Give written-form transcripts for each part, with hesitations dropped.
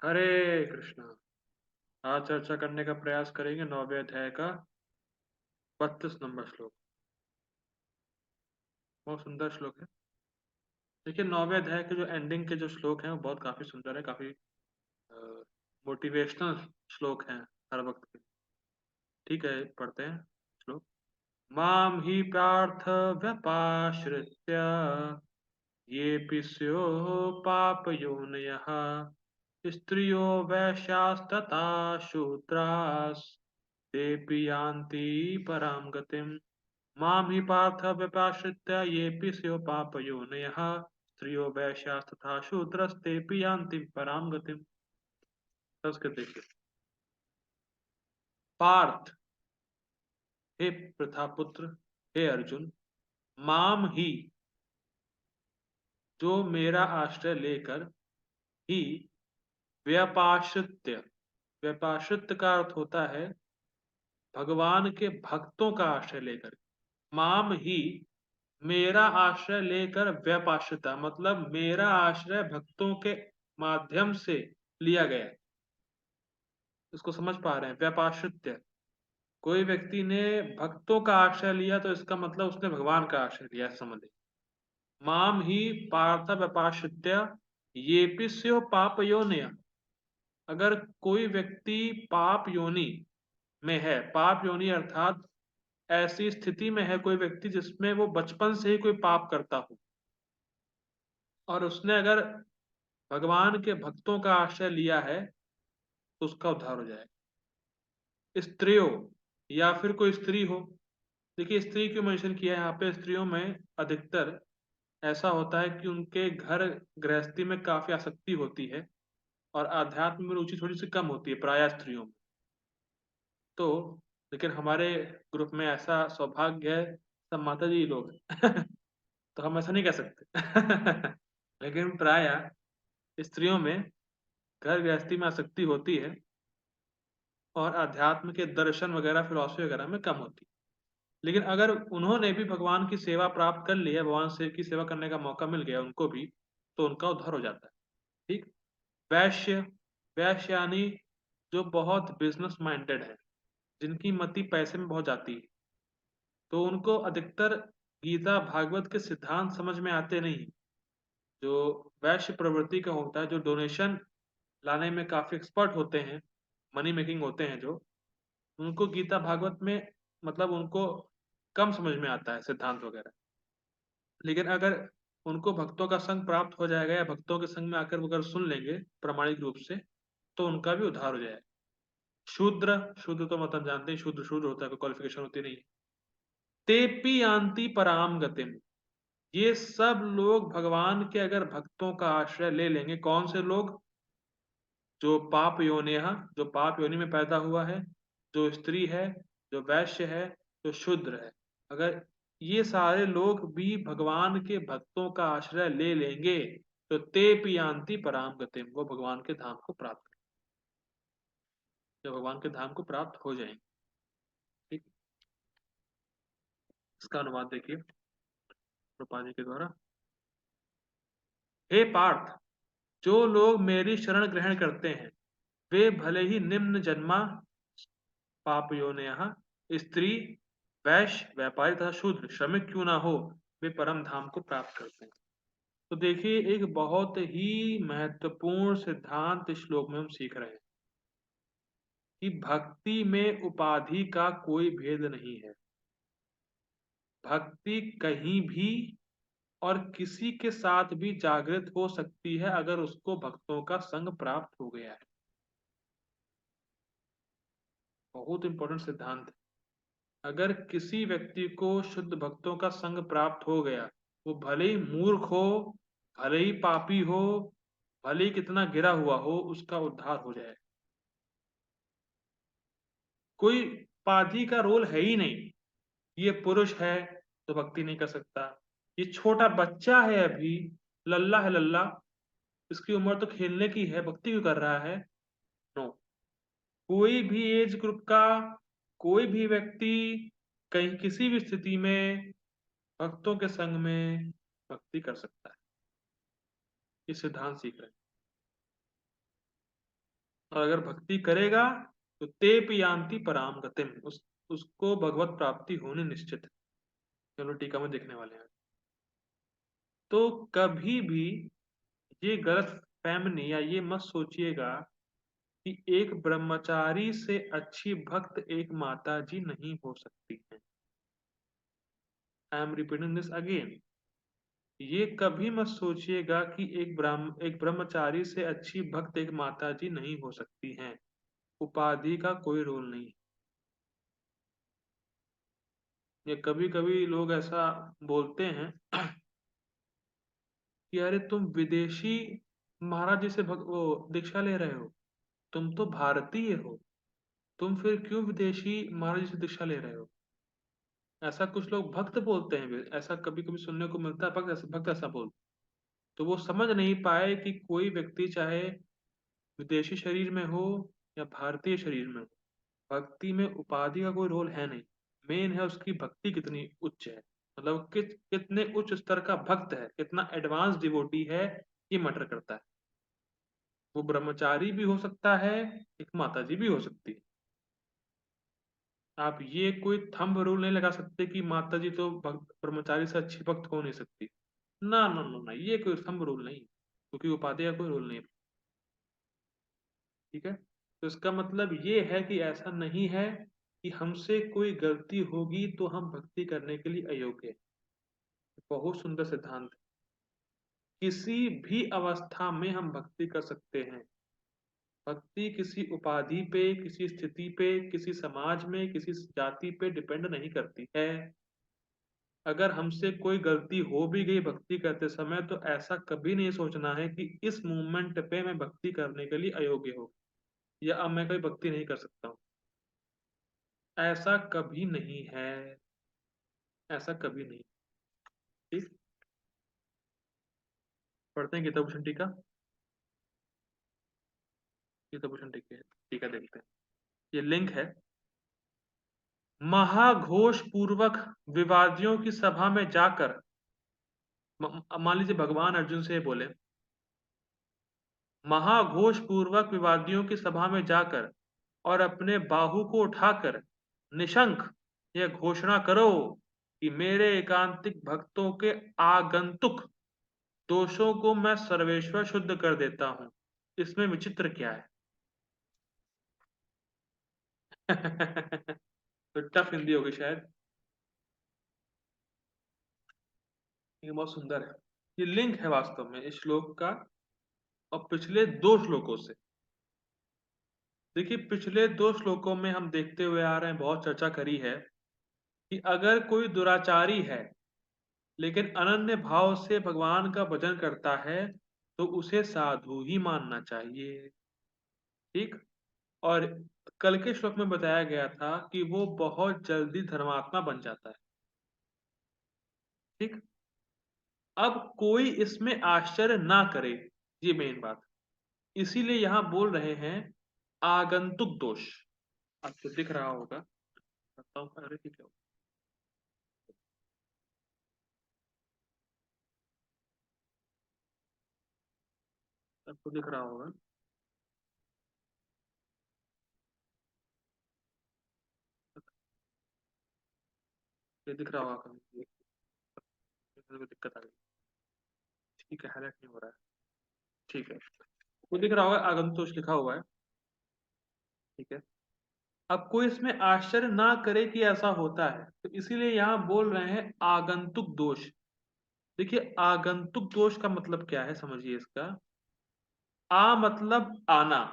हरे कृष्णा। आज चर्चा करने का प्रयास करेंगे 9वें अध्याय का 32 नंबर श्लोक। बहुत सुंदर श्लोक है। देखिए 9वें अध्याय के जो एंडिंग के जो श्लोक हैं वो बहुत काफी सुंदर है, काफी मोटिवेशनल श्लोक हैं हर वक्त के। ठीक है, पढ़ते हैं श्लोक। माम ही पार्थ व्यपाश्रित्य ये स्युः पापयोनयः स्त्रियो वैश्यास्तथा शूद्रास् तेऽपि यान्ति परां गतिम्। मां हि पार्थ व्यपाश्रित्य येऽपि स्युः पापयोनयः स्त्रियो वैश्यास्तथा शूद्रस्तेऽपि यान्ति परां गतिम्। संस्कृत देखिए। पार्थ, हे प्रथापुत्र, हे अर्जुन, माम ही, जो मेरा आश्रय लेकर, ही व्यपाश्रित्य, व्यपाश्रित का अर्थ होता है भगवान के भक्तों का आश्रय लेकर। माम ही, मेरा आश्रय लेकर, व्यपाश्रिता मतलब मेरा आश्रय भक्तों के माध्यम से लिया गया है। इसको समझ पा रहे हैं? व्यपाश्रित्य, कोई व्यक्ति ने भक्तों का आश्रय लिया तो इसका मतलब उसने भगवान का आश्रय लिया, समझे। माम ही पार्थ व्यपाश्रित्य ये स्यो पाप योनिया, अगर कोई व्यक्ति पाप योनि में है, पाप योनि अर्थात ऐसी स्थिति में है कोई व्यक्ति जिसमें वो बचपन से ही कोई पाप करता हो, और उसने अगर भगवान के भक्तों का आश्रय लिया है तो उसका उद्धार हो जाएगा। स्त्रियों, या फिर कोई स्त्री हो। देखिए स्त्री क्यों मेंशन किया है यहाँ पे? स्त्रियों में अधिकतर ऐसा होता है कि उनके घर गृहस्थी में काफी आसक्ति होती है और आध्यात्म में रुचि थोड़ी सी कम होती है प्रायः स्त्रियों में। तो लेकिन हमारे ग्रुप में ऐसा सौभाग्य है, सब माता जी लोग हैं। तो हम ऐसा नहीं कह सकते। लेकिन प्रायः स्त्रियों में घर गृहस्थी में आसक्ति होती है और अध्यात्म के दर्शन वगैरह फिलॉसफी वगैरह में कम होती है। लेकिन अगर उन्होंने भी भगवान की सेवा प्राप्त कर ली है, भगवान से की सेवा करने का मौका मिल गया उनको भी, तो उनका उद्धार हो जाता है। ठीक। वैश्य, वैश्य यानी जो बहुत बिजनेस माइंडेड है, जिनकी मति पैसे में बहुत जाती है, तो उनको अधिकतर गीता भागवत के सिद्धांत समझ में आते नहीं। जो वैश्य प्रवृत्ति का होता है, जो डोनेशन लाने में काफी एक्सपर्ट होते हैं, मनी मेकिंग होते हैं, जो उनको गीता भागवत में मतलब उनको कम समझ में आता है सिद्धांत वगैरह। लेकिन अगर उनको भक्तों का संग प्राप्त हो जाएगा या भक्तों के संग में आकर वो अगर सुन लेंगे प्रामाणिक रूप से, तो उनका भी उद्धार हो जाएगा। शूद्र, शूद्र तो मतलब जानते हैं, शूद्र शूद्र होता है, कोई क्वालिफिकेशन होती नहीं। तेपी यान्ति पराम गतिम, ये सब लोग भगवान के अगर भक्तों का आश्रय ले लेंगे। कौन से लोग? जो पाप योनि, जो पाप योनि में पैदा हुआ है, जो स्त्री है, जो वैश्य है, जो शूद्र है, अगर ये सारे लोग भी भगवान के भक्तों का आश्रय ले लेंगे तो ते पियांति पराम गतिम, वो भगवान के धाम को प्राप्त, जो भगवान के धाम को प्राप्त हो जाएंगे। ठीक। इसका अनुवाद देखिए प्रभुपाद जी के द्वारा। हे पार्थ, जो लोग मेरी शरण ग्रहण करते हैं वे भले ही निम्न जन्मा पाप योनियः स्त्री, वैश्य, व्यापारी तथा शूद्र श्रमिक क्यों ना हो, वे परम धाम को प्राप्त करते हैं। तो देखिए एक बहुत ही महत्वपूर्ण सिद्धांत इस श्लोक में हम सीख रहे हैं कि भक्ति में उपाधि का कोई भेद नहीं है। भक्ति कहीं भी और किसी के साथ भी जागृत हो सकती है अगर उसको भक्तों का संग प्राप्त हो गया है। बहुत इंपॉर्टेंट सिद्धांत है। अगर किसी व्यक्ति को शुद्ध भक्तों का संग प्राप्त हो गया, वो भले ही मूर्ख हो, भले ही पापी हो, भले ही कितना गिरा हुआ हो, उसका उद्धार हो जाए। कोई उपाधि का रोल है ही नहीं। ये पुरुष है तो भक्ति नहीं कर सकता, ये छोटा बच्चा है अभी, लल्ला है लल्ला, इसकी उम्र तो खेलने की है, भक्ति क्यों कर रहा है? नो। कोई भी एज ग्रुप का कोई भी व्यक्ति कहीं किसी भी स्थिति में भक्तों के संग में भक्ति कर सकता है। ये सिद्धांत सीख रहे हैं। और अगर भक्ति करेगा तो तेप यान्ति पराम गतिम, उसको भगवत प्राप्ति होनी निश्चित है। चलो टीका में देखने वाले हैं। तो कभी भी ये गलत फहमी या ये मत सोचिएगा कि एक ब्रह्मचारी से अच्छी भक्त एक माता जी नहीं हो सकती है। I am repeating this again. ये कभी मत सोचिएगा कि एक ब्रह्मचारी से अच्छी भक्त एक माता जी नहीं हो सकती हैं। उपाधि का कोई रोल नहीं। ये कभी कभी लोग ऐसा बोलते हैं कि अरे तुम विदेशी महाराज जी से वो दीक्षा ले रहे हो, तुम तो भारतीय हो, तुम फिर क्यों विदेशी महाराज जी से दीक्षा ले रहे हो। ऐसा कुछ लोग भक्त बोलते हैं, ऐसा कभी कभी सुनने को मिलता है, भक्त ऐसा बोलते। तो वो समझ नहीं पाए कि कोई व्यक्ति चाहे विदेशी शरीर में हो या भारतीय शरीर में हो, भक्ति में उपाधि का कोई रोल है नहीं। मेन है उसकी भक्ति कितनी उच्च है, मतलब कितने उच्च स्तर का भक्त है, कितना एडवांस डिवोटी है, ये मैटर करता है। वो ब्रह्मचारी भी हो सकता है, एक माता जी भी हो सकती है। आप ये कोई थंब रूल नहीं लगा सकते कि माता जी तो ब्रह्मचारी से अच्छी भक्त हो नहीं सकती। ना ना ना ना, ये कोई थंब रूल नहीं, क्योंकि उपाधि का कोई रोल नहीं। ठीक है, तो इसका मतलब ये है कि ऐसा नहीं है कि हमसे कोई गलती होगी तो हम भक्ति करने के लिए अयोग्य हैं। बहुत सुंदर सिद्धांत है। किसी भी अवस्था में हम भक्ति कर सकते हैं। भक्ति किसी उपाधि पे, किसी स्थिति पे, किसी समाज में, किसी जाति पे डिपेंड नहीं करती है। अगर हमसे कोई गलती हो भी गई भक्ति करते समय, तो ऐसा कभी नहीं सोचना है कि इस मूवमेंट पे मैं भक्ति करने के लिए अयोग्य हूँ या अब मैं कोई भक्ति नहीं कर सकता हूँ। ऐसा कभी नहीं है, ऐसा कभी नहीं। ठीक, पढ़ते हैं गीता भूषण टीका। गीता भूषण टीका, टीका देखते हैं। ये लिंक है। महाघोष पूर्वक विवादियों की सभा में जाकर, मान लीजिए भगवान अर्जुन से बोले, महाघोष पूर्वक विवादियों की सभा में जाकर और अपने बाहु को उठाकर निशंक यह घोषणा करो कि मेरे एकांतिक भक्तों के आगंतुक दोषों को मैं सर्वेश्वर शुद्ध कर देता हूं। इसमें विचित्र क्या है? तो टफ हिंदी होगी शायद। ये बहुत सुंदर है। ये लिंक है वास्तव में इस श्लोक का और पिछले दो श्लोकों से। देखिए पिछले दो श्लोकों में हम देखते हुए आ रहे हैं, बहुत चर्चा करी है कि अगर कोई दुराचारी है लेकिन अनन्य भाव से भगवान का भजन करता है तो उसे साधु ही मानना चाहिए। ठीक। और कल के श्लोक में बताया गया था कि वो बहुत जल्दी धर्मात्मा बन जाता है। ठीक। अब कोई इसमें आश्चर्य ना करे, ये मेन बात। इसीलिए यहां बोल रहे हैं आगंतुक दोष। आपको दिख रहा होगा, बताओ। अरे ठीक है, आपको दिख रहा होगा। ये दिख रहा होगा कहीं, दिक्कत आ गई। ठीक है, हाईलाइट नहीं हो रहा है। ठीक है, वो दिख रहा होगा, आगंतुक लिखा हुआ है। ठीक है। अब कोई इसमें आश्चर्य ना करे कि ऐसा होता है, तो इसीलिए यहां बोल रहे हैं आगंतुक दोष। देखिए आगंतुक दोष का मतलब क्या है, समझिए इसका। आ मतलब आना,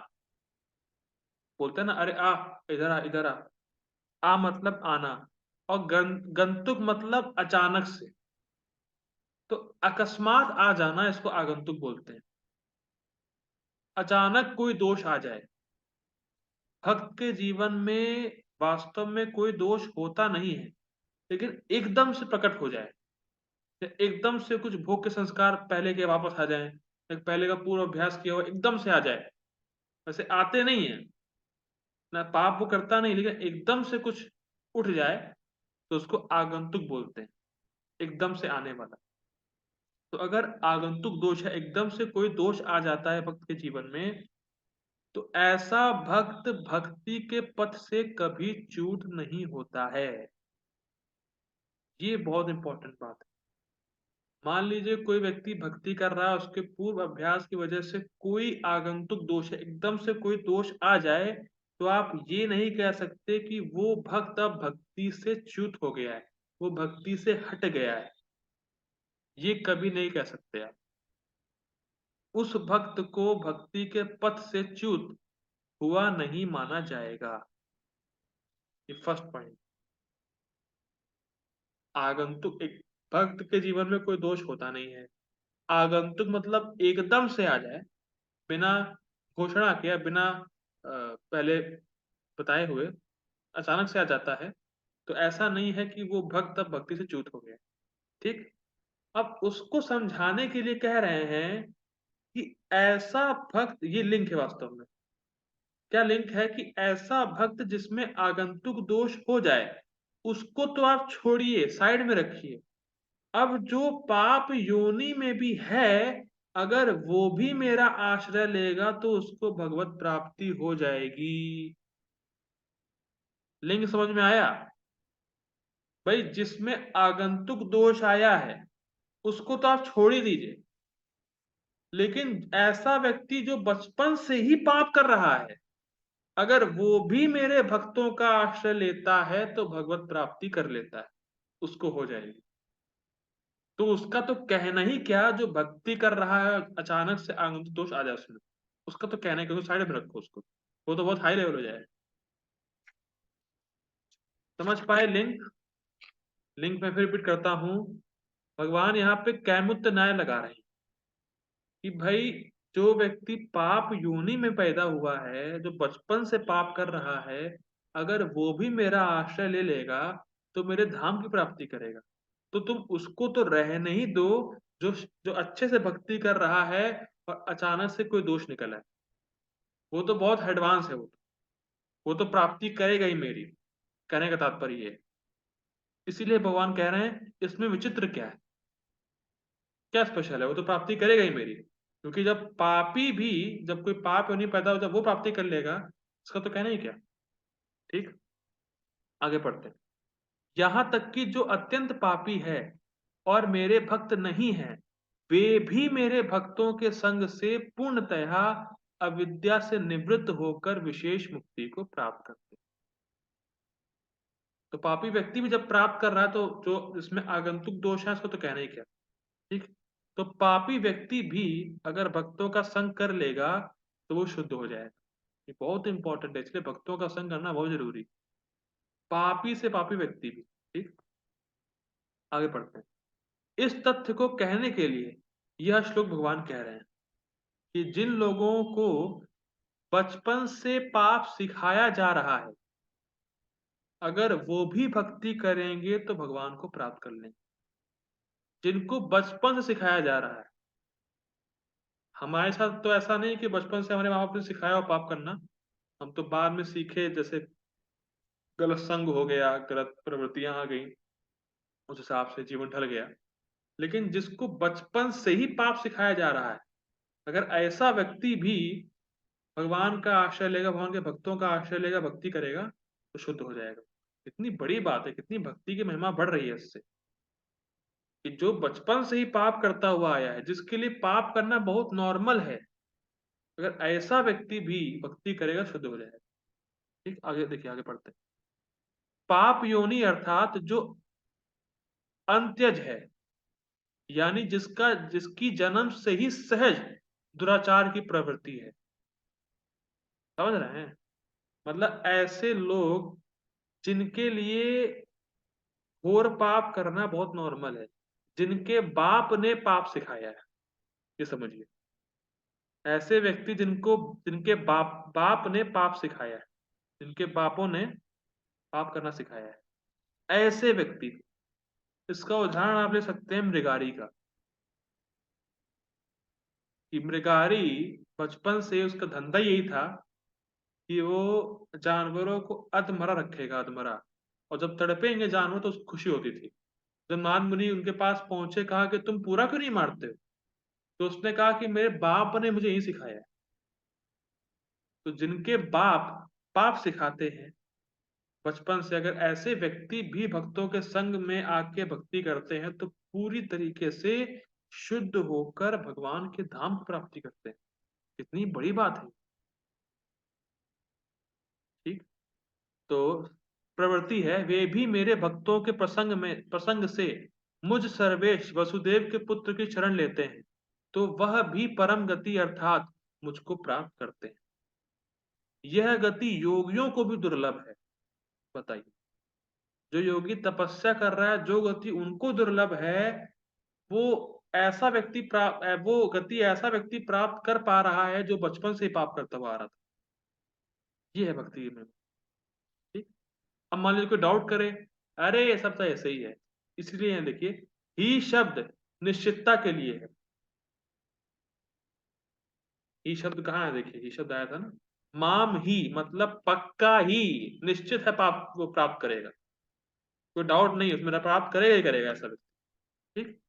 बोलते हैं ना, अरे आ, इधर आ, इधर आ। आ मतलब आना। और गंतुक मतलब अचानक से। तो अकस्मात आ जाना, इसको आगंतुक बोलते हैं। अचानक कोई दोष आ जाए। भक्त के जीवन में वास्तव में कोई दोष होता नहीं है, लेकिन एकदम से प्रकट हो जाए, या एकदम से कुछ भोग के संस्कार पहले के वापस आ जाएं, या पहले का पूर्व अभ्यास किया हुआ एकदम से आ जाए। वैसे आते नहीं है ना, पाप वो करता नहीं, लेकिन एकदम से कुछ उठ जाए तो उसको आगंतुक बोलते हैं, एकदम से आने वाला। तो अगर आगंतुक दोष है, एकदम से कोई दोष आ जाता है भक्त के जीवन में, तो ऐसा भक्त भक्ति के पथ से कभी च्यूत नहीं होता है। ये बहुत इंपॉर्टेंट बात है। मान लीजिए कोई व्यक्ति भक्ति कर रहा है, उसके पूर्व अभ्यास की वजह से कोई आगंतुक दोष है, एकदम से कोई दोष आ जाए, तो आप ये नहीं कह सकते कि वो भक्त अब भक्ति से च्युत हो गया है, वो भक्ति से हट गया है। ये कभी नहीं कह सकते आप। उस भक्त को भक्ति के पथ से च्युत हुआ नहीं माना जाएगा। ये फर्स्ट पॉइंट। आगंतुक, एक भक्त के जीवन में कोई दोष होता नहीं है। आगंतुक मतलब एकदम से आ जाए, बिना घोषणा किया, बिना पहले बताए हुए अचानक से आ जाता है, तो ऐसा नहीं है कि वो भक्त अब भक्ति से च्युत हो गया। ठीक। अब उसको समझाने के लिए कह रहे हैं कि ऐसा भक्त, ये लिंक है वास्तव में। क्या लिंक है कि ऐसा भक्त जिसमें आगंतुक दोष हो जाए, उसको तो आप छोड़िए, साइड में रखिए। अब जो पाप योनि में भी है, अगर वो भी मेरा आश्रय लेगा तो उसको भगवत प्राप्ति हो जाएगी। लिंग समझ में आया? भाई जिसमें आगंतुक दोष आया है, उसको तो आप छोड़ ही दीजिए, लेकिन ऐसा व्यक्ति जो बचपन से ही पाप कर रहा है, अगर वो भी मेरे भक्तों का आश्रय लेता है तो भगवत प्राप्ति कर लेता है, उसको हो जाएगी। तो उसका तो कहना ही क्या, जो भक्ति कर रहा है अचानक से आगंतुक दोष आ जाए उसमें, उसका तो कहना है कि साइड में रखो उसको, वो तो बहुत हाई लेवल हो जाए। समझ पाए लिंक? लिंक में फिर रिपीट करता हूं। भगवान यहाँ पे कैमुत्य न्याय लगा रहे हैं कि भाई जो व्यक्ति पाप योनि में पैदा हुआ है, जो बचपन से पाप कर रहा है, अगर वो भी मेरा आश्रय ले लेगा तो मेरे धाम की प्राप्ति करेगा। तो तुम उसको तो रहने ही दो, जो जो अच्छे से भक्ति कर रहा है और अचानक से कोई दोष निकला है, वो तो बहुत एडवांस है। वो तो प्राप्ति करेगा ही मेरी, कहने का तात्पर्य ये है। इसीलिए भगवान कह रहे हैं इसमें विचित्र क्या है, क्या स्पेशल है, वो तो प्राप्ति करेगा ही मेरी। क्योंकि जब पापी भी, जब कोई पाप नहीं पैदा हो, जब वो प्राप्ति कर लेगा, इसका तो कहना ही क्या। ठीक। आगे पढ़ते हैं। यहां तक कि जो अत्यंत पापी है और मेरे भक्त नहीं है, वे भी मेरे भक्तों के संग से पूर्णतया अविद्या से निवृत्त होकर विशेष मुक्ति को प्राप्त करते हैं। तो पापी व्यक्ति भी जब प्राप्त कर रहा है, तो जो इसमें आगंतुक दोष है उसको तो कहना ही क्या। ठीक। तो पापी व्यक्ति भी अगर भक्तों का संग कर लेगा तो वो शुद्ध हो जाएगा। ये बहुत इंपॉर्टेंट है, इसलिए भक्तों का संग करना बहुत जरूरी है, पापी से पापी व्यक्ति भी। ठीक। आगे पढ़ते हैं। इस तथ्य को कहने के लिए यह श्लोक भगवान कह रहे हैं कि जिन लोगों को बचपन से पाप सिखाया जा रहा है, अगर वो भी भक्ति करेंगे तो भगवान को प्राप्त कर लेंगे। जिनको बचपन से सिखाया जा रहा है, हमारे साथ तो ऐसा नहीं कि बचपन से हमारे माँ बाप ने सिखाया हो पाप करना, हम तो बाद में सीखे, जैसे गलत संग हो गया, गलत प्रवृत्तियां आ गई, उस हिसाब से जीवन ढल गया। लेकिन जिसको बचपन से ही पाप सिखाया जा रहा है, अगर ऐसा व्यक्ति भी भगवान का आश्रय लेगा, भगवान के भक्तों का आश्रय लेगा, भक्ति करेगा, तो शुद्ध हो जाएगा। कितनी बड़ी बात है, कितनी भक्ति की महिमा बढ़ रही है इससे, कि जो बचपन से ही पाप करता हुआ आया है, जिसके लिए पाप करना बहुत नॉर्मल है, अगर ऐसा व्यक्ति भी भक्ति करेगा, शुद्ध हो जाएगा। ठीक। आगे देखिए, आगे पढ़ते हैं। पाप योनि अर्थात जो अंत्यज है, यानी जिसकी जन्म से ही सहज दुराचार की प्रवृत्ति है। समझ रहे हैं? मतलब ऐसे लोग जिनके लिए घोर पाप करना बहुत नॉर्मल है, जिनके बाप ने पाप सिखाया है, ये समझिए। ऐसे व्यक्ति जिनको, जिनके बाप ने पाप सिखाया है, जिनके बापों ने पाप करना सिखाया है, ऐसे व्यक्ति, इसका उदाहरण आप ले सकते हैं मृगारी का। कि मृगारी बचपन से उसका धंधा यही था कि वो जानवरों को अधमरा रखेगा, अधमरा, और जब तड़पेंगे जानवर तो उसको खुशी होती थी। जब नारद मुनि उनके पास पहुंचे, कहा कि तुम पूरा क्यों नहीं मारते हो, तो उसने कहा कि मेरे बाप ने मुझे यही सिखाया है। तो जिनके बाप पाप सिखाते हैं बचपन से, अगर ऐसे व्यक्ति भी भक्तों के संग में आके भक्ति करते हैं तो पूरी तरीके से शुद्ध होकर भगवान के धाम की प्राप्ति करते हैं। कितनी बड़ी बात है। ठीक। तो प्रवृत्ति है, वे भी मेरे भक्तों के प्रसंग से मुझ सर्वेश वसुदेव के पुत्र की शरण लेते हैं तो वह भी परम गति अर्थात मुझको प्राप्त करते हैं। यह गति योगियों को भी दुर्लभ है। बताइए, जो योगी तपस्या कर रहा है, जो गति उनको दुर्लभ है, वो वो गति ऐसा व्यक्ति प्राप्त कर पा रहा है जो बचपन से ही पाप करता हुआ आ रहा था। ये है भक्ति में। ठीक। अब मान लीजिए कोई डाउट करे, अरे ये सब तो ऐसे ही है, इसलिए यहाँ देखिए, ही शब्द निश्चितता के लिए है। ही शब्द कहाँ है? देखिए, ही शब्द आया था ना, माम ही मतलब पक्का ही, निश्चित है पाप वो प्राप्त करेगा, कोई डाउट नहीं है उसमें, प्राप्त करेगा ही करेगा ऐसा व्यक्ति। ठीक।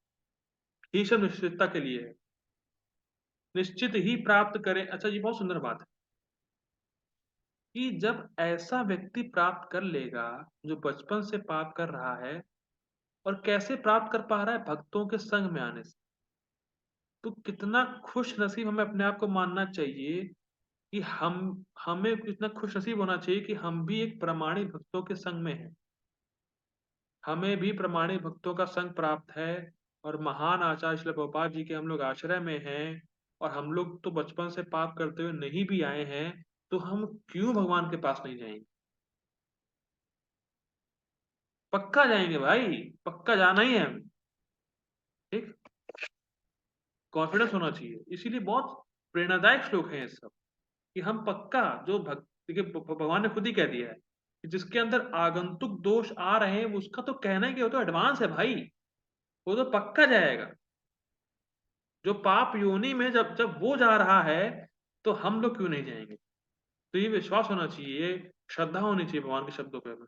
ही शब्द निश्चितता के लिए है, निश्चित ही प्राप्त करें। अच्छा, ये बहुत सुंदर बात है कि जब ऐसा व्यक्ति प्राप्त कर लेगा जो बचपन से पाप कर रहा है, और कैसे प्राप्त कर पा रहा है? भक्तों के संग में आने से। तो कितना खुश नसीब हमें अपने आप को मानना चाहिए कि हमें कितना खुश नसीब होना चाहिए कि हम भी एक प्रामाणिक भक्तों के संग में हैं। हमें भी प्रामाणिक भक्तों का संग प्राप्त है, और महान आचार्य श्रील प्रभुपाद जी के हम लोग आश्रय में हैं, और हम लोग तो बचपन से पाप करते हुए नहीं भी आए हैं, तो हम क्यों भगवान के पास नहीं जाएंगे? पक्का जाएंगे भाई, पक्का जाना ही है हमें। ठीक। कॉन्फिडेंस होना चाहिए, इसीलिए बहुत प्रेरणादायक श्लोक है ये सब, कि हम पक्का जो भक्त, देखिए भगवान ने खुद ही कह दिया है कि जिसके अंदर आगंतुक दोष आ रहे हैं उसका तो कहना है कि वो तो एडवांस है भाई, वो तो पक्का जाएगा। जो पाप योनि में जब जब वो जा रहा है, तो हम लोग क्यों नहीं जाएंगे? तो ये विश्वास होना चाहिए, श्रद्धा होनी चाहिए भगवान के शब्दों पे हमें।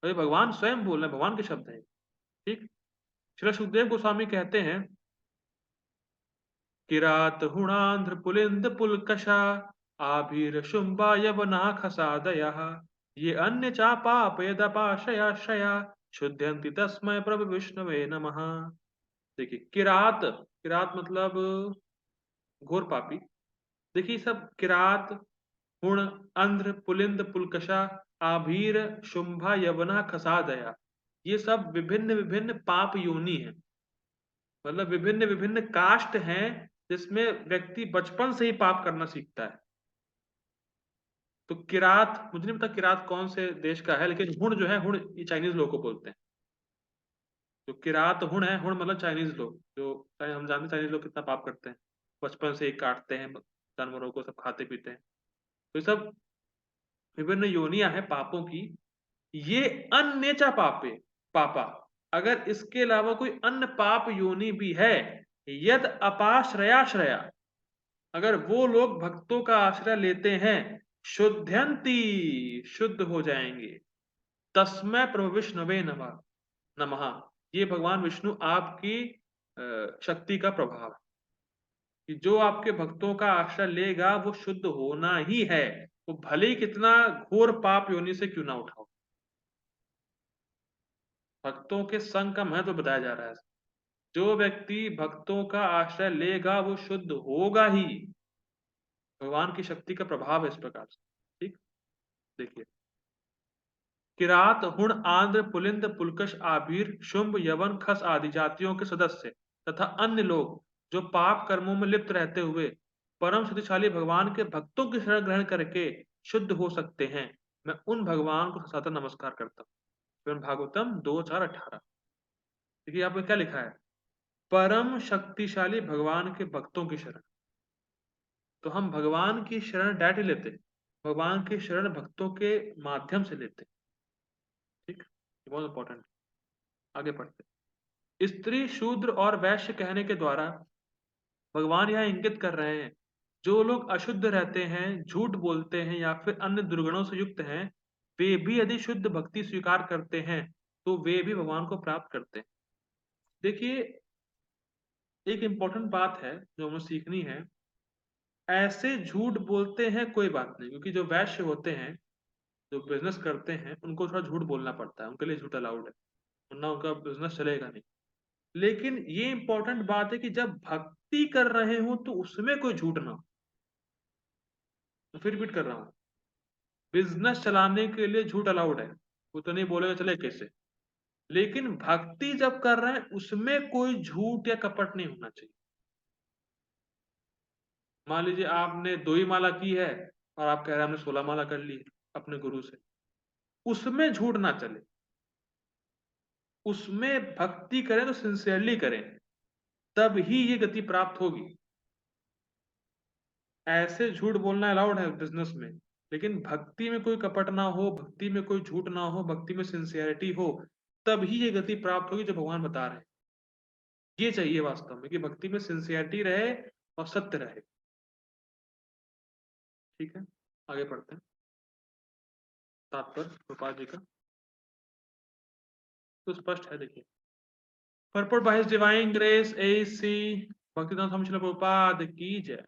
और ये भगवान स्वयं बोल रहे हैं, भगवान के शब्द हैं। ठीक। श्री सुखदेव गोस्वामी कहते हैं, किरात हुणांध्र पुलिंद पुलकशा आभीर शुंभा यवना खसादयः ये अन्य चापाप यदपाशयाश्रया शुद्धयन्ति तस्मै प्रभु विष्णवे नमः। देखिए, किरात, किरात मतलब घोर पापी। देखिए सब किरात, हुण, अंध्र, पुलिंद, पुलकशा, आभीर, शुंभा, यवना, खसादया, ये सब विभिन्न विभिन्न पाप योनि है। मतलब विभिन्न विभिन्न कास्ट हैं जिसमें व्यक्ति बचपन से ही पाप करना सीखता है। तो किरात, मुझे नहीं पता किरात कौन से देश का है, लेकिन हुण जो है, हुण ये चाइनीज लोग को बोलते हैं। जो किरात हुण है, हुण मतलब चाइनीज लोग, जो हम जानते हैं चाइनीज लोग कितना पाप करते हैं, बचपन से ही काटते हैं जानवरों को, सब खाते पीते हैं। तो ये सब विभिन्न योनियां हैं पापों की। ये अन्यचा पापे, पापा, अगर इसके अलावा कोई अन्य पाप योनि भी है, यद अपाश्रयाश्रया, अगर वो लोग भक्तों का आश्रय लेते हैं, शुद्धयंती, शुद्ध हो जाएंगे, तस्मै प्रभु विष्णुवे नमः, नमः, ये भगवान विष्णु आपकी शक्ति का प्रभाव है कि जो आपके भक्तों का आश्रय लेगा वो शुद्ध होना ही है, वो भले ही कितना घोर पाप योनि से क्यों ना उठाओ। भक्तों के संग का महत्व बताया जा रहा है। जो व्यक्ति भक्तों का आश्रय लेगा वो शुद्ध होगा ही। भगवान की शक्ति का प्रभाव है इस प्रकार से। ठीक। देखिए, किरात, हुण, आंध्र, पुलिंद, पुलकश, आभीर, शुंभ, यवन, खस आदि जातियों के सदस्य तथा अन्य लोग जो पाप कर्मों में लिप्त रहते हुए परम शक्तिशाली भगवान के भक्तों की शरण ग्रहण करके शुद्ध हो सकते हैं, मैं उन भगवान को सदा नमस्कार करता हूँ। श्रीमद् भागवतम 2:4-18। देखिए यहाँ पे क्या लिखा है, परम शक्तिशाली भगवान के भक्तों की शरण। तो हम भगवान की शरण डायरेक्टली लेते, भगवान की शरण भक्तों के माध्यम से लेते। ठीक, ये बहुत इंपॉर्टेंट। आगे पढ़ते, स्त्री, शूद्र और वैश्य कहने के द्वारा भगवान यह इंगित कर रहे हैं, जो लोग अशुद्ध रहते हैं, झूठ बोलते हैं या फिर अन्य दुर्गुणों से युक्त हैं, वे भी यदि शुद्ध भक्ति स्वीकार करते हैं तो वे भी भगवान को प्राप्त करते हैं। देखिए, एक इंपॉर्टेंट बात है जो हमें सीखनी है ऐसे झूठ बोलते हैं कोई बात नहीं, क्योंकि जो वैश्य होते हैं, जो बिज़नेस करते हैं, उनको थोड़ा झूठ बोलना पड़ता है, उनके लिए झूठ अलाउड है, वरना उनका बिज़नेस चलेगा नहीं। लेकिन ये इम्पोर्टेंट बात है कि जब भक्ति कर रहे हो तो उसमें कोई झूठ ना हो। मैं फिर रिपीट कर रहा हूँ, बिज़नेस चलाने के लिए झूठ अलाउड है, वो तो नहीं बोलेगा चले कैसे। लेकिन भक्ति जब कर रहे हैं उसमें कोई झूठ या कपट नहीं होना चाहिए। मान लीजिए आपने 2 ही माला की है और आप कह रहे हैं हमने 16 माला कर ली अपने गुरु से, उसमें झूठ ना चले। उसमें भक्ति करें तो सिंसियरली करें, तब ही ये गति प्राप्त होगी। ऐसे झूठ बोलना अलाउड है बिज़नेस में, लेकिन भक्ति में कोई कपट ना हो, भक्ति में कोई झूठ ना हो, भक्ति में सिंसियरिटी हो, तब ही ये गति प्राप्त होगी जो भगवान बता रहे हैं। ये चाहिए वास्तव में कि भक्ति में सिंसियरिटी रहे और सत्य रहे। ठीक है? आगे पढ़ते हैं। तात्पर्य प्रभुपाद जी का तो स्पष्ट है, देखिए। Purport by His Divine Grace A.C. भक्तिदान स्वामी श्रील प्रभुपाद की जय।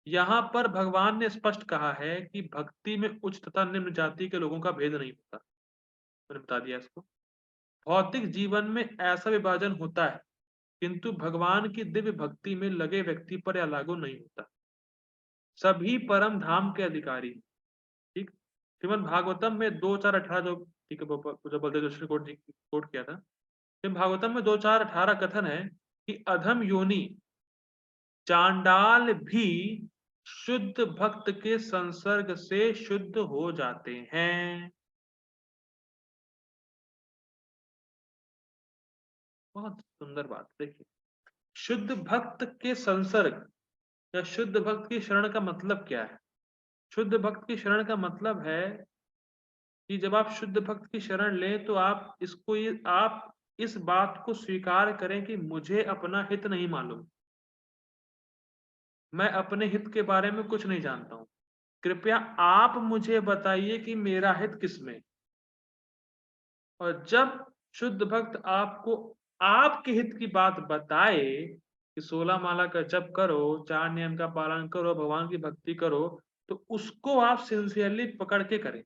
यहाँ पर भगवान ने स्पष्ट कहा है कि भक्ति में उच्च तथा निम्न जाति के लोगों का भेद नहीं होता। मैंने बता दिया इसको। भौतिक जीवन में ऐसा विभाजन होता है, किंतु भगवान की दिव्य भक्ति में लगे व्यक्ति पर यह लागू नहीं होता। सभी परम धाम के अधिकारी, ठीक। श्रीमद् भागवतम में 2:4-18 जो ठीक है जो बलदेव जोशी कोट जी कोट किया था, भागवतम में 2:4-18 कथन है कि अधम योनि चांडाल भी शुद्ध भक्त के संसर्ग से शुद्ध हो जाते हैं। बहुत सुंदर बात, देखिए। शुद्ध भक्त के संसर्ग या शुद्ध भक्त की शरण का मतलब क्या है? शुद्ध भक्त की शरण का मतलब है कि जब आप शुद्ध भक्त की शरण लें तो आप इस बात को स्वीकार करें कि मुझे अपना हित नहीं मालूम, मैं अपने हित के बारे में कुछ नहीं जानता हूं, कृपया आप मुझे बताइए कि मेरा हित किसमें। और जब शुद्ध भक्त आपको आपके हित की बात बताए कि 16 माला का जप करो, 4 नियम का पालन करो, भगवान की भक्ति करो, तो उसको आप सिंसियरली पकड़ के करें,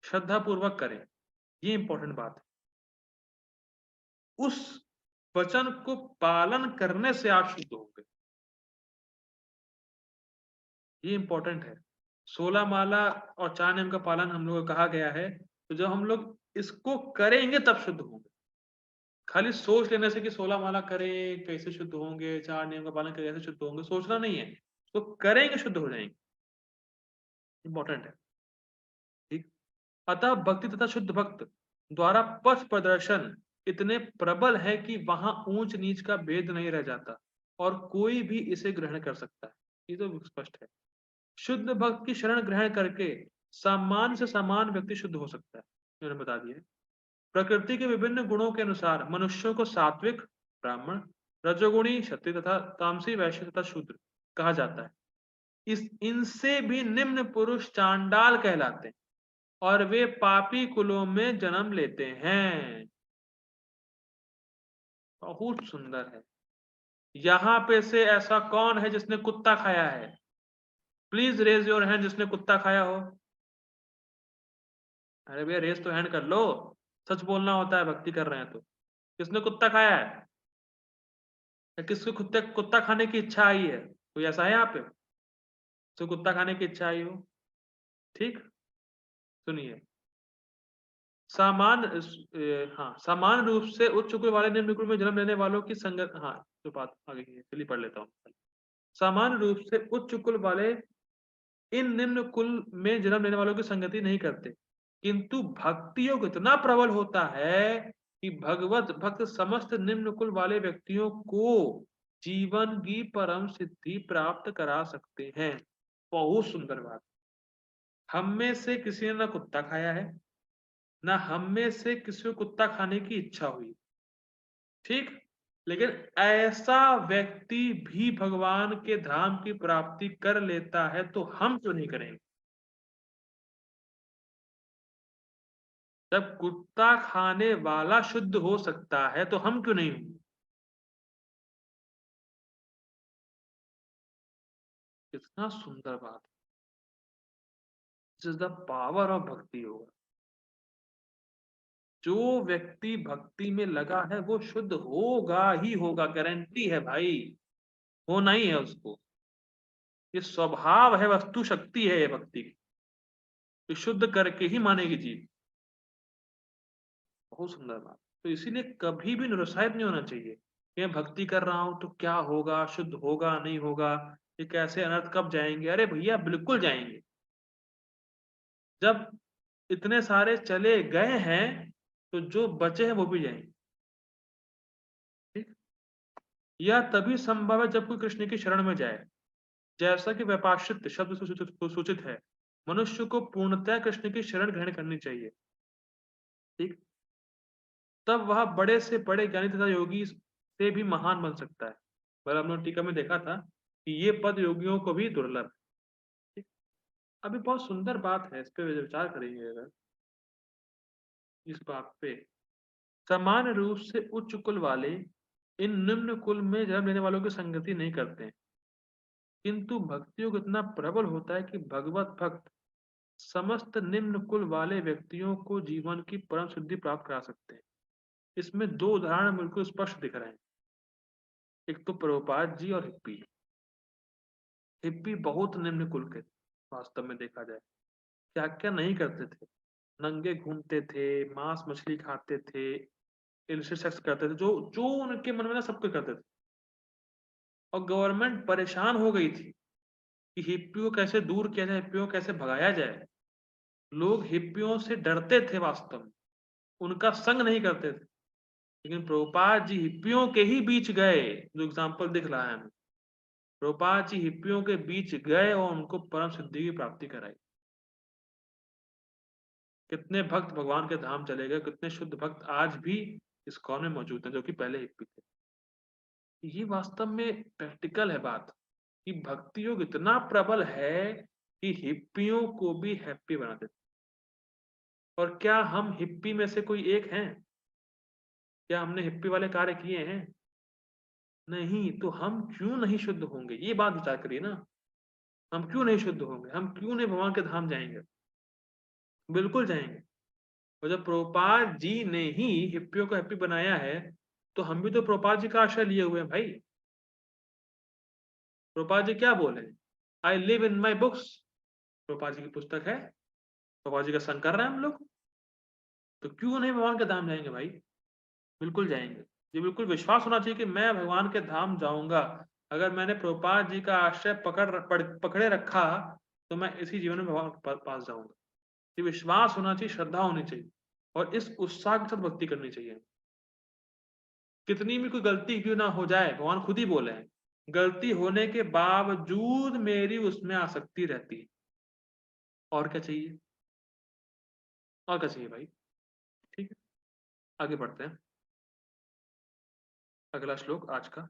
श्रद्धा पूर्वक करें। ये इंपॉर्टेंट बात है। उस वचन को पालन करने से आप शुद्ध होंगे, ये इंपॉर्टेंट है। 16 माला और 4 नियम का पालन हम लोगों को कहा गया है, तो जब हम लोग इसको करेंगे तब शुद्ध होंगे। खाली सोच लेने से कि 16 माला करें कैसे शुद्ध होंगे, 4 नियम का पालन करें कैसे शुद्ध होंगे, सोचना नहीं है, तो करेंगे शुद्ध हो जाएंगे। इंपॉर्टेंट है, ठीक। अतः भक्ति तथा शुद्ध भक्त द्वारा पथ प्रदर्शन इतने प्रबल है कि वहां ऊंच नीच का भेद नहीं रह जाता और कोई भी इसे ग्रहण कर सकता है। ये तो स्पष्ट है। शुद्ध भक्त की शरण ग्रहण करके सामान्य से समान व्यक्ति शुद्ध हो सकता है, मैंने बता दिया। प्रकृति के विभिन्न गुणों के अनुसार मनुष्यों को सात्विक ब्राह्मण, रजोगुणी क्षत्रिय तथा तामसी वैश्य तथा शूद्र कहा जाता है। इस इनसे भी निम्न पुरुष चांडाल कहलाते हैं और वे पापी कुलों में जन्म लेते हैं। बहुत सुंदर है। यहाँ पे से ऐसा कौन है जिसने कुत्ता खाया है? प्लीज रेज योर हैंड जिसने कुत्ता खाया हो। अरे भैया रेज तो हैंड कर लो, सच बोलना होता है भक्ति कर रहे हैं तो। किसने कुत्ता खाया है? या किसको कुत्ते कुत्ता खाने की इच्छा आई है? कोई ऐसा है यहाँ पे तो कुत्ता खाने की इच्छा आई हो? ठीक, सुनिए। हाँ, सामान्य रूप से उच्च कुल वाले निम्न कुल में जन्म लेने वालों की संगत, हाँ जो बात आगे की है, चलिए पढ़ लेता हूँ। सामान्य रूप से उच्च कुल वाले इन निम्न कुल में जन्म लेने वालों की संगति नहीं करते, किंतु भक्ति योग इतना प्रबल होता है कि भगवत भक्त समस्त निम्न कुल वाले व्यक्तियों को जीवन की परम सिद्धि प्राप्त करा सकते हैं। बहुत सुंदर बात। हम में से किसी ने ना कुत्ता खाया है, ना हम में से किसी को कुत्ता खाने की इच्छा हुई, ठीक। लेकिन ऐसा व्यक्ति भी भगवान के धाम की प्राप्ति कर लेता है, तो हम क्यों नहीं करेंगे? जब कुत्ता खाने वाला शुद्ध हो सकता है तो हम क्यों नहीं होंगे? कितना सुंदर बात। This is the power of भक्ति होगा। जो व्यक्ति भक्ति में लगा है वो शुद्ध होगा ही होगा, गारंटी है भाई, होना ही है उसको। ये स्वभाव है, वस्तु शक्ति है ये भक्ति की, ये शुद्ध करके ही मानेगी जीव। बहुत सुंदर बात। तो इसीलिए कभी भी निरुत्साहित नहीं होना चाहिए कि मैं भक्ति कर रहा हूं तो क्या होगा, शुद्ध होगा नहीं होगा, ये कैसे अनर्थ कब जाएंगे। अरे भैया बिल्कुल जाएंगे। जब इतने सारे चले गए हैं तो जो बचे हैं वो भी जाएंगे। ठीक। यह तभी संभव है जब कोई कृष्ण की शरण में जाए। जैसा कि व्यपाश्रित शब्द से सूचित है, मनुष्य को पूर्णतः कृष्ण की शरण ग्रहण करनी चाहिए। ठीक। तब वह बड़े से बड़े ज्ञानी तथा योगी से भी महान बन सकता है। पर हमने टीका में देखा था कि ये पद योगियों को भी दुर्लभ है। ठीक। अभी बहुत सुंदर बात है, इस पे विचार करेंगे अगर इस बात पे। सामान्य रूप से उच्च कुल वाले इन निम्न कुल में जन्म लेने वालों की संगति नहीं करते हैं, किंतु भक्ति योग इतना प्रबल होता है कि भगवत भक्त समस्त निम्न कुल वाले व्यक्तियों को जीवन की परम सिद्धि प्राप्त करा सकते हैं। इसमें दो उदाहरण बिल्कुल स्पष्ट दिख रहे हैं। एक तो प्रभुपाद जी और हिप्पी। हिप्पी बहुत निम्न कुल के थे, वास्तव में देखा जाए क्या क्या नहीं करते थे। नंगे घूमते थे, मांस मछली खाते थे, इलिसिट सेक्स करते थे, जो जो उनके मन में ना सब कुछ करते थे। और गवर्नमेंट परेशान हो गई थी कि हिप्पियों को कैसे दूर किया जाए, हिप्पियों को कैसे भगाया जाए। लोग हिप्पियों से डरते थे, वास्तव में उनका संग नहीं करते थे। लेकिन प्रभुपाद जी हिप्पियों के ही बीच गए, जो एग्जाम्पल दिख रहा है हमें। प्रभुपाद जी हिप्पियों के बीच गए और उनको परम सिद्धि की प्राप्ति कराई। कितने भक्त भगवान के धाम चले गए, कितने शुद्ध भक्त आज भी इस्कॉन में मौजूद हैं जो कि पहले हिप्पी थे। ये वास्तव में प्रैक्टिकल है बात कि भक्ति योग इतना प्रबल है कि हिप्पियों को भी हैप्पी बना देते। और क्या हम हिप्पी में से कोई एक हैं? क्या हमने हिप्पी वाले कार्य किए हैं? नहीं। तो हम क्यों नहीं शुद्ध होंगे, ये बात विचार करिए ना। हम क्यों नहीं शुद्ध होंगे, हम क्यों नहीं भगवान के धाम जाएंगे? बिल्कुल जाएंगे। और जब प्रभुपाद जी ने ही हिप्पियों को हैप्पी बनाया है तो हम भी तो प्रभुपाद जी का आश्रय लिए हुए हैं भाई। प्रभुपाद जी क्या बोले? I live in my books. Prabhupada ji की पुस्तक है, प्रभुपाद जी का संग कर रहे हैं हम लोग। तो क्यों नहीं भगवान के धाम जाएंगे भाई? बिल्कुल जाएंगे। ये बिल्कुल विश्वास होना चाहिए कि मैं भगवान के धाम जाऊंगा। अगर मैंने प्रभुपाद जी का आश्रय पकड़े रखा तो मैं इसी जीवन में भगवान के पास जाऊंगा। ये विश्वास होना चाहिए, श्रद्धा होनी चाहिए और इस उत्साह के साथ भक्ति करनी चाहिए। कितनी भी कोई गलती क्यों ना हो जाए, भगवान खुद ही बोले हैं, गलती होने के बावजूद मेरी उसमें आसक्ति रहती है। और क्या चाहिए? और क्या चाहिए भाई? ठीक है, आगे बढ़ते हैं। अगला श्लोक आज का।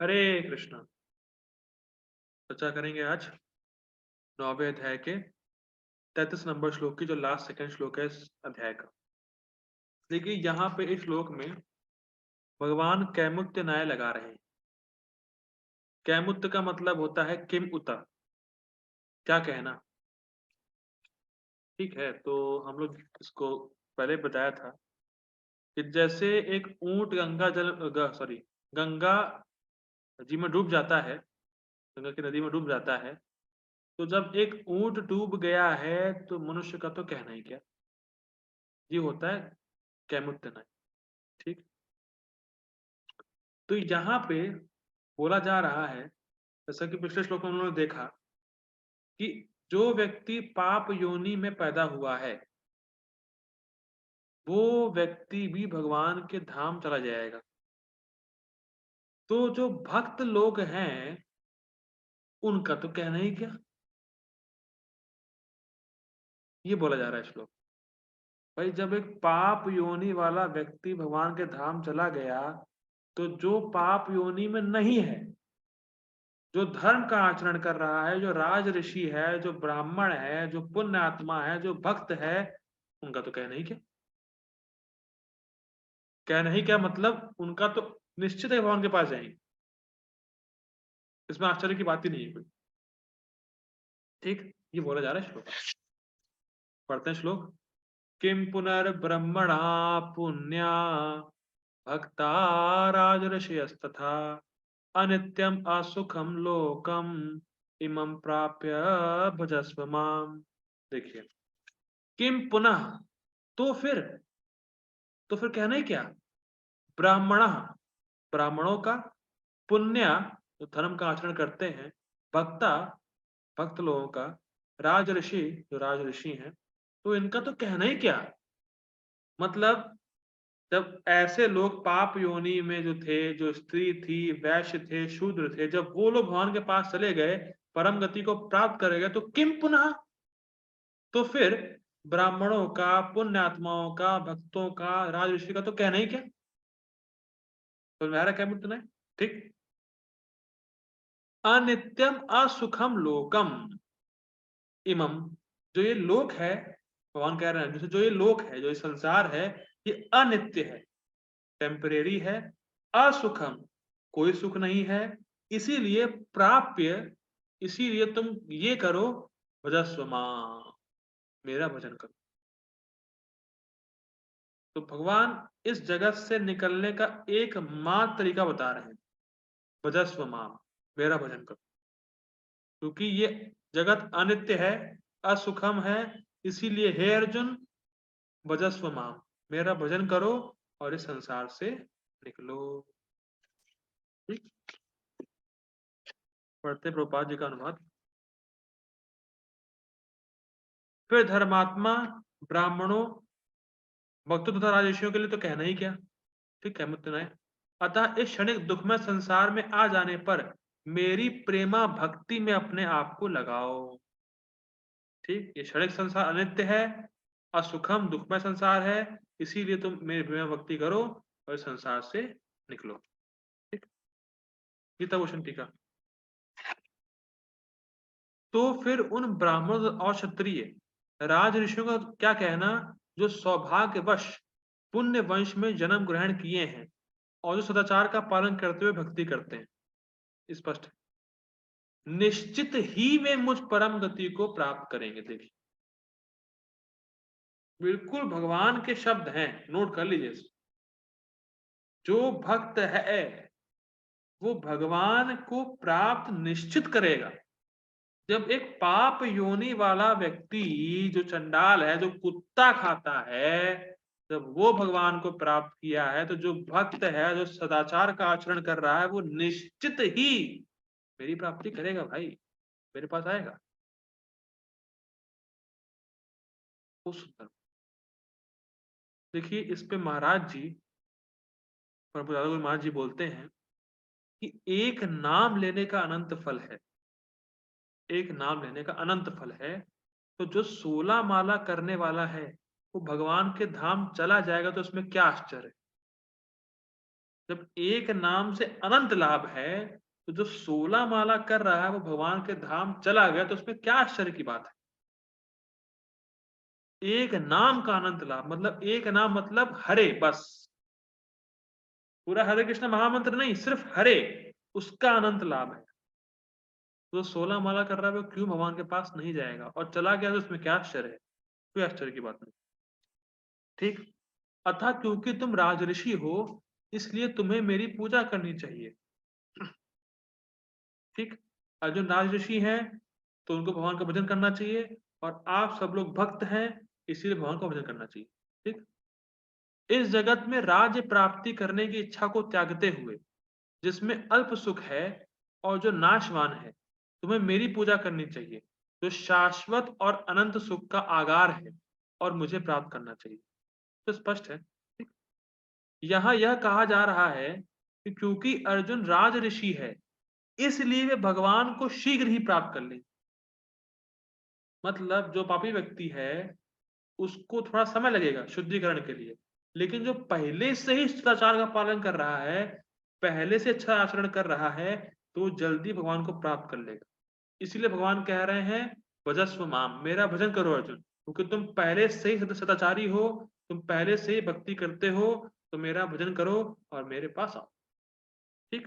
हरे कृष्णा। चर्चा करेंगे आज 9वें अध्याय के 33 नंबर श्लोक की, जो लास्ट सेकंड श्लोक है इस अध्याय का। देखिए यहाँ पे इस श्लोक में भगवान कैमुत्य न्याय लगा रहे हैं। कैमुत्य का मतलब होता है किम उत, क्या कहना। ठीक है, तो हम लोग इसको पहले बताया था कि जैसे एक ऊंट सॉरी गंगा जी में डूब जाता है, गंगा की नदी में डूब जाता है, तो जब एक ऊंट डूब गया है तो मनुष्य का तो कहना ही क्या। ये होता है कैमुत्य न्याय। ठीक। तो यहाँ पे बोला जा रहा है, जैसा कि पिछले श्लोक में उन्होंने देखा कि जो व्यक्ति पाप योनि में पैदा हुआ है वो व्यक्ति भी भगवान के धाम चला जाएगा। तो जो भक्त लोग हैं उनका तो कहना ही क्या। ये बोला जा रहा है श्लोक। भाई जब एक पाप योनि वाला व्यक्ति भगवान के धाम चला गया तो जो पाप योनि में नहीं है, जो धर्म का आचरण कर रहा है, जो राज ऋषि है, जो ब्राह्मण है, जो पुण्य आत्मा है, जो भक्त है, उनका तो कहना ही क्या। कहना ही क्या मतलब, उनका तो निश्चित है भगवान के पास जाएंगे, इसमें आश्चर्य की बात ही नहीं है कोई। ठीक, ये बोला जा रहा है श्लोक। पढ़ते हैं श्लोक। किम पुनर्ब्रह्मणा पुण्या भक्ता राजर्षयस्तथा अनित्यम असुखम लोकम इमं प्राप्य भजस्व माम। देखिए, किम पुनः, तो फिर, तो फिर कहना ही क्या, ब्राह्मण, ब्राह्मणों का, पुण्य, जो धर्म का आचरण करते हैं, भक्ता, भक्त लोगों का, राजऋषि, जो राजऋषि हैं, तो इनका तो कहना ही क्या, मतलब जब ऐसे लोग पाप योनि में जो थे, जो स्त्री थी, वैश्य थे, शूद्र थे, जब वो लोग भगवान के पास चले गए, परम गति को प्राप्त करे गए, तो किम पुनः, तो फिर ब्राह्मणों का, पुण्यात्माओं का, भक्तों का, राजऋषि का तो कहना ही क्या। तो मेरा क्या मित्र है, ठीक। अनित्यम असुखम लोकम इमम, जो ये लोक है, भगवान कह रहे हैं जैसे जो ये लोक है, जो ये संसार है, ये अनित्य है, टेम्परेरी है, असुखम, कोई सुख नहीं है, इसीलिए प्राप्य, इसीलिए तुम ये करो, भजस्व मां, मेरा भजन करो। तो भगवान इस जगत से निकलने का एकमात्र तरीका बता रहे हैं, भजस्व मां, मेरा भजन करो, क्योंकि ये जगत अनित्य है, असुखम है, इसीलिए हे अर्जुन, भजस्व मां, मेरा भजन करो और इस संसार से निकलो। ठीक, पढ़ते प्रभुपाद जी का अनुवाद। फिर धर्मात्मा, ब्राह्मणों, भक्तों तथा राजर्षियों के लिए तो कहना ही क्या। ठीक है मुत्तनाय। अतः इस क्षणिक दुखमय संसार में आ जाने पर मेरी प्रेमा भक्ति में अपने आप को लगाओ। ठीक, ये क्षणिक संसार अनित्य है, असुखम दुखमय संसार है, इसीलिए तुम मेरी प्रेमा भक्ति करो और इस संसार से निकलो। ठीक, गीता भूषण टीका। तो फिर उन ब्राह्मण और क्षत्रिय राज ऋषियों का क्या कहना, जो सौभाग्यवश पुण्य वंश में जन्म ग्रहण किए हैं और जो सदाचार का पालन करते हुए भक्ति करते हैं, स्पष्ट है। निश्चित ही वे मुझ परम गति को प्राप्त करेंगे। देखिए, बिल्कुल भगवान के शब्द हैं, नोट कर लीजिए। जो भक्त है वो भगवान को प्राप्त निश्चित करेगा। जब एक पाप योनि वाला व्यक्ति, जो चंडाल है, जो कुत्ता खाता है, जब वो भगवान को प्राप्त किया है, तो जो भक्त है, जो सदाचार का आचरण कर रहा है, वो निश्चित ही मेरी प्राप्ति करेगा भाई, मेरे पास आएगा। वो सुंदर। देखिए, इस पे महाराज जी, प्रभु दादा गुरु महाराज जी बोलते हैं कि एक नाम लेने का अनंत फल है, एक नाम लेने का अनंत फल है। तो जो 16 माला करने वाला है, वो भगवान के धाम चला जाएगा, तो उसमें क्या आश्चर्य है। जब एक नाम से अनंत लाभ है, तो जो 16 माला कर रहा है वो भगवान के धाम चला गया, तो उसमें क्या आश्चर्य की बात है। एक नाम का अनंत लाभ, मतलब एक नाम मतलब हरे, बस पूरा हरे कृष्ण महामंत्र नहीं, सिर्फ हरे, उसका अनंत लाभ है। तो 16 माला कर रहा है वो क्यों भगवान के पास नहीं जाएगा, और चला गया तो उसमें क्या आश्चर्य है, कोई आश्चर्य की बात नहीं। ठीक, अतः क्योंकि तुम राजऋषि हो, इसलिए तुम्हें मेरी पूजा करनी चाहिए। ठीक, अर्जुन राजऋषि हैं, तो उनको भगवान का भजन करना चाहिए, और आप सब लोग भक्त हैं, इसीलिए भगवान का भजन करना चाहिए। ठीक, इस जगत में राज्य प्राप्ति करने की इच्छा को त्यागते हुए, जिसमें अल्प सुख है और जो नाशवान है, तुम्हें मेरी पूजा करनी चाहिए, जो शाश्वत और अनंत सुख का आगार है, और मुझे प्राप्त करना चाहिए। तो स्पष्ट है। ठीक? यहाँ यह कहा जा रहा है कि क्योंकि अर्जुन राज ऋषि है, इसलिए वे भगवान को शीघ्र ही प्राप्त कर लेंगे। मतलब जो पापी व्यक्ति है, उसको थोड़ा समय लगेगा शुद्धिकरण के लिए, लेकिन जो पहले से ही सदाचार का पालन कर रहा है, पहले से अच्छा आचरण कर रहा है, तो वो जल्दी भगवान को प्राप्त कर लेगा। इसीलिए भगवान कह रहे हैं, भजस्व माम, मेरा भजन करो अर्जुन, क्योंकि तुम पहले से ही सदाचारी हो, तुम पहले से ही भक्ति करते हो, तो मेरा भजन करो और मेरे पास आओ। ठीक।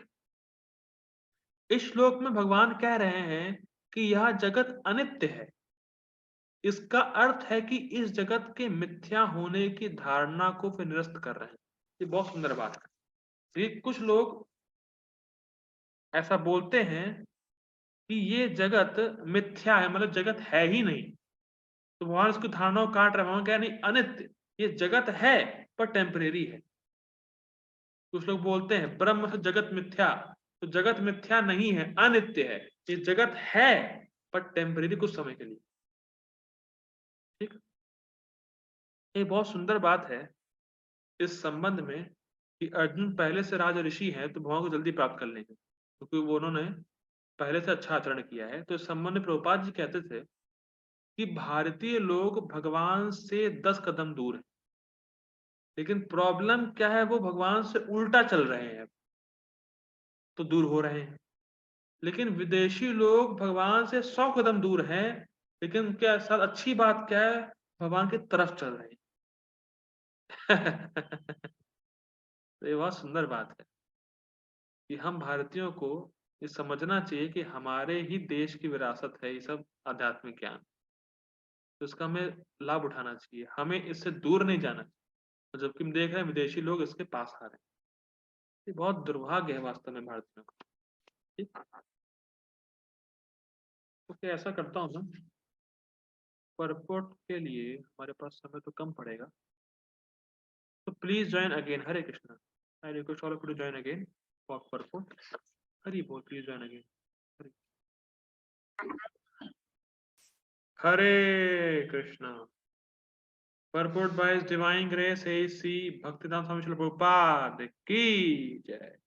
इस श्लोक में भगवान कह रहे हैं कि यह जगत अनित्य है। इसका अर्थ है कि इस जगत के मिथ्या होने की धारणा को फिर निरस्त कर रहे हैं। ये बहुत सुंदर बात है। ये कुछ लोग ऐसा बोलते हैं कि ये जगत मिथ्या है, मतलब जगत है ही नहीं। तो भगवान उसकी धारणाओं को काट रहे हैं। भगवान कह नहीं, अनित्य, ये जगत है पर टेम्परेरी है। कुछ लोग बोलते हैं ब्रह्म से जगत मिथ्या, तो जगत मिथ्या नहीं है, अनित्य है। ये जगत है पर टेम्परेरी, कुछ समय के लिए। ठीक। ये बहुत सुंदर बात है इस संबंध में कि अर्जुन पहले से राज ऋषि हैं, तो भगवान को जल्दी प्राप्त कर लेंगे क्योंकि वो उन्होंने पहले से अच्छा आचरण किया है। तो इस संबंध में प्रभुपाद जी कहते थे कि भारतीय लोग भगवान से 10 कदम दूर हैं, लेकिन प्रॉब्लम क्या है, वो भगवान से उल्टा चल रहे हैं, तो दूर हो रहे हैं। लेकिन विदेशी लोग भगवान से 100 कदम दूर हैं, लेकिन उनके साथ अच्छी बात क्या है, भगवान की तरफ चल रहे हैं। तो ये बहुत सुंदर बात है कि हम भारतीयों को ये समझना चाहिए कि हमारे ही देश की विरासत है ये सब आध्यात्मिक ज्ञान। तो इसका हमें लाभ उठाना चाहिए, हमें इससे दूर नहीं जाना चाहिए। तो जबकि हम देख रहे हैं विदेशी लोग इसके पास आ रहे हैं। ये बहुत दुर्भाग्य है वास्तव में भारतीयों का। ठीक। तो क्या ऐसा करता हूँ मैं, परपोर्ट के लिए हमारे पास समय तो कम पड़ेगा, तो please join again. Hare Krishna. I request all of you to join again for purport. Hari बोल, please join again. Hare Hare Krishna. Purport by His Divine Grace A.C. Bhaktidham Swami Srila Prabhupada की जय।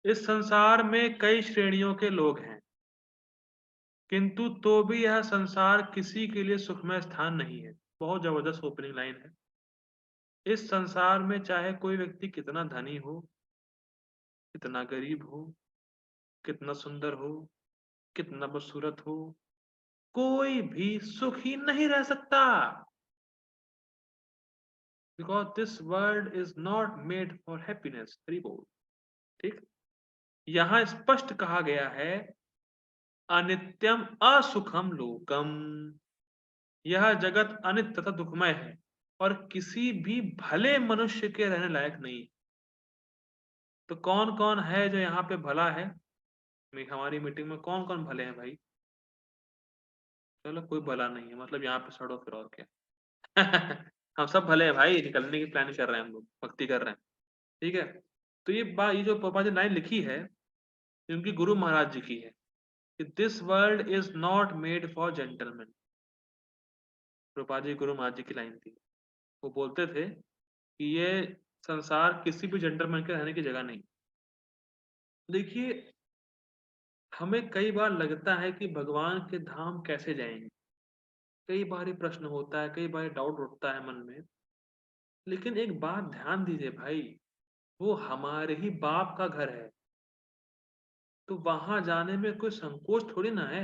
इस संसार में कई श्रेणियों के लोग हैं, किंतु तो भी यह संसार किसी के लिए सुखमय स्थान नहीं है। बहुत जबरदस्त ओपनिंग लाइन है। इस संसार में चाहे कोई व्यक्ति कितना धनी हो, कितना गरीब हो, कितना सुंदर हो, कितना बदसूरत हो, कोई भी सुखी नहीं रह सकता। Because this world is not made for happiness. Hari बोल। ठीक। यहां स्पष्ट कहा गया है, अनित्यम असुखम लोकम। यह जगत अनित्य तथा दुखमय है और किसी भी भले मनुष्य के रहने लायक नहीं। तो कौन कौन है जो यहाँ पे भला है? हमारी मीटिंग में कौन कौन भले हैं भाई? चलो कोई भला नहीं है, मतलब यहाँ पे सड़ो फिर और क्या। हम सब भले हैं भाई, निकलने की प्लानिंग कर रहे हैं, हम लोग भक्ति कर रहे हैं। ठीक है। तो ये बात, ये जो पापा जी लाइन लिखी है, उनकी गुरु महाराज जी की है कि this world is not made for gentleman. Prabhupada ji Guru Maharaj जी की लाइन थी। वो बोलते थे कि ये संसार किसी भी जेंटलमैन के रहने की जगह नहीं। देखिए, हमें कई बार लगता है कि भगवान के धाम कैसे जाएंगे। कई बार ये प्रश्न होता है, कई बार डाउट उठता है मन में। लेकिन एक बात ध्यान दीजिए भाई, वो हमारे ही बाप का घर है, तो वहां जाने में कोई संकोच थोड़ी ना है।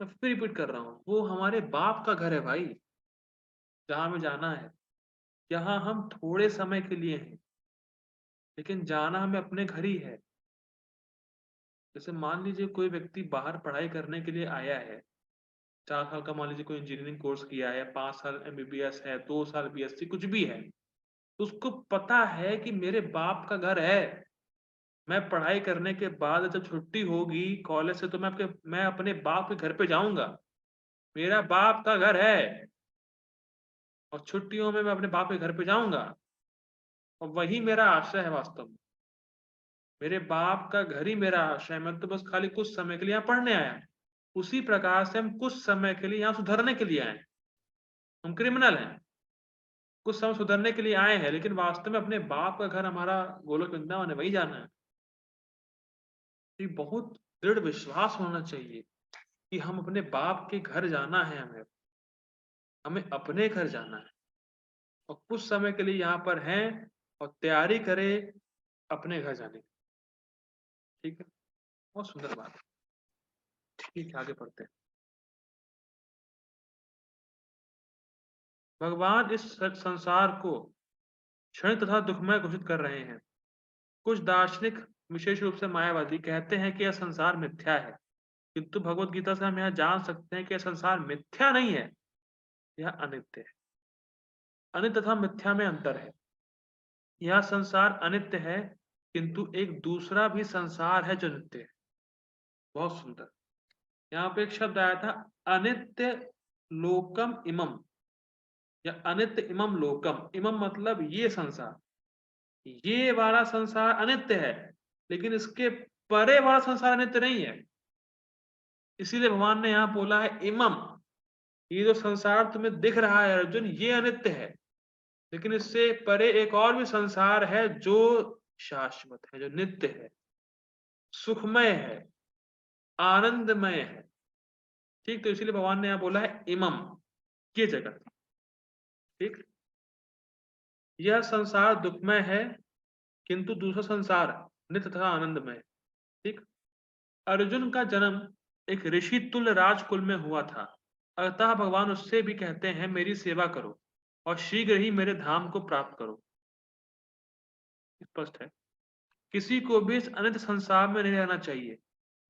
मैं फिर रिपीट कर रहा हूँ, वो हमारे बाप का घर है भाई, जहां हमें जाना है। यहाँ हम थोड़े समय के लिए हैं, लेकिन जाना हमें अपने घर ही है। जैसे मान लीजिए कोई व्यक्ति बाहर पढ़ाई करने के लिए आया है, 4 साल का मान लीजिए कोई इंजीनियरिंग कोर्स किया है, 5 साल एमबीबीएस है, 2 साल बीएससी, कुछ भी है, तो उसको पता है कि मेरे बाप का घर है। मैं पढ़ाई करने के बाद जब छुट्टी होगी कॉलेज से, तो मैं अपने बाप के घर पे जाऊंगा। मेरा बाप का घर है और छुट्टियों में मैं अपने बाप के घर पे जाऊंगा, और वही मेरा आश्रय है वास्तव में। मेरे बाप का घर ही मेरा आश्रय है। मैं तो बस खाली कुछ समय के लिए यहाँ पढ़ने आया। उसी प्रकार से हम कुछ समय के लिए यहाँ सुधरने के लिए आए। हम क्रिमिनल हैं, कुछ समय सुधरने के लिए आए हैं, लेकिन वास्तव में अपने बाप का घर हमारा गोलोक वृंदावन है, वही जाना है। ये बहुत दृढ़ विश्वास होना चाहिए कि हम अपने बाप के घर जाना है, हमें हमें अपने घर जाना है, और कुछ समय के लिए यहाँ पर हैं और तैयारी करें अपने घर जाने की। ठीक है। बहुत सुंदर बात है। ठीक है, आगे पढ़ते हैं। भगवान इस संसार को क्षणिक तथा दुखमय घोषित कर रहे हैं। कुछ दार्शनिक, विशेष रूप से मायावादी, कहते हैं कि यह संसार मिथ्या है, किंतु भगवत गीता से हम यह जान सकते हैं कि यह संसार मिथ्या नहीं है, यह अनित्य है। अनित्य तथा मिथ्या में अंतर है। यह संसार अनित्य है, किंतु एक दूसरा भी संसार है जो नित्य है। बहुत सुंदर। यहाँ पे एक शब्द आया था, अनित्य लोकम इमम, या अनित्य इमम लोकम। इमम मतलब ये संसार, ये वाला संसार अनित्य है, लेकिन इसके परे वाला संसार अनित्य नहीं है। इसीलिए भगवान ने यहाँ बोला है इमम, ये जो संसार तुम्हें दिख रहा है अर्जुन, ये अनित्य है, लेकिन इससे परे एक और भी संसार है जो शाश्वत है, जो नित्य है, सुखमय है, आनंदमय है। ठीक, तो इसीलिए भगवान ने यहाँ बोला है इमम, ये जगत। ठीक, यह संसार दुखमय है, किंतु दूसरा संसार नित्य तथा आनंदमय है। ठीक, अर्जुन का जन्म एक ऋषि तुल्य राजकुल में हुआ था, अतः भगवान उससे भी कहते हैं मेरी सेवा करो और शीघ्र ही मेरे धाम को प्राप्त करो। स्पष्ट है, किसी को भी इस अनित्य संसार में नहीं रहना चाहिए,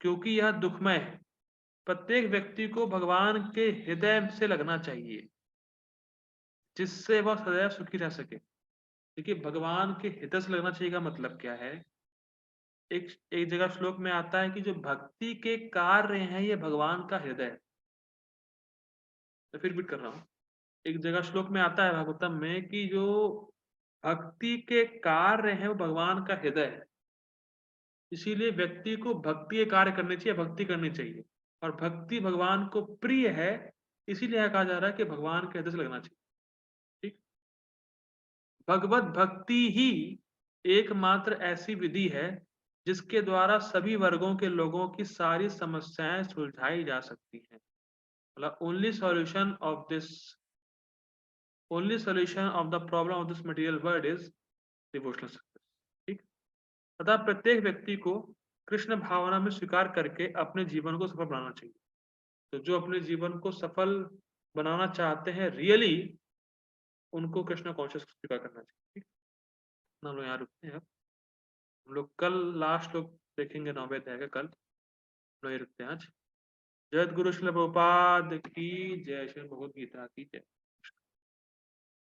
क्योंकि यह दुखमय है। प्रत्येक व्यक्ति को भगवान के हृदय से लगना चाहिए, जिससे वह सदैव सुखी रह सके। देखिए, भगवान के हृदय से लगना चाहिए का मतलब क्या है? एक एक जगह श्लोक में आता है कि जो भक्ति के कार्य हैं ये भगवान का हृदय है। मैं फिर रिपीट कर रहा हूँ, एक जगह श्लोक में आता है भागवतम में कि जो भक्ति के कार्य हैं वो भगवान का हृदय है। इसीलिए व्यक्ति को भक्ति के कार्य करने चाहिए, भक्ति करनी चाहिए, और भक्ति भगवान को प्रिय है, इसीलिए कहा जा रहा है कि भगवान के हृदय से लगना चाहिए। ठीक, भगवत भक्ति ही एकमात्र ऐसी विधि है जिसके द्वारा सभी वर्गों के लोगों की सारी समस्याएं सुलझाई जा सकती हैं। मतलब only solution of the problem of this material world is devotional success. ठीक, तथा प्रत्येक व्यक्ति को कृष्ण भावना में स्वीकार करके अपने जीवन को सफल बनाना चाहिए। तो जो अपने जीवन को सफल बनाना चाहते हैं रियली, उनको कृष्ण कॉन्शियस स्वीकार करना चाहिए। ठीक, हम लोग यहाँ रुकते हैं। हम लोग कल लास्ट लोग देखेंगे 9वें अध्याय का। कल हम लोग ये रुकते हैं आज। जय गुरु श्रील प्रभुपाद की जय, श्री भगवद गीता की जय।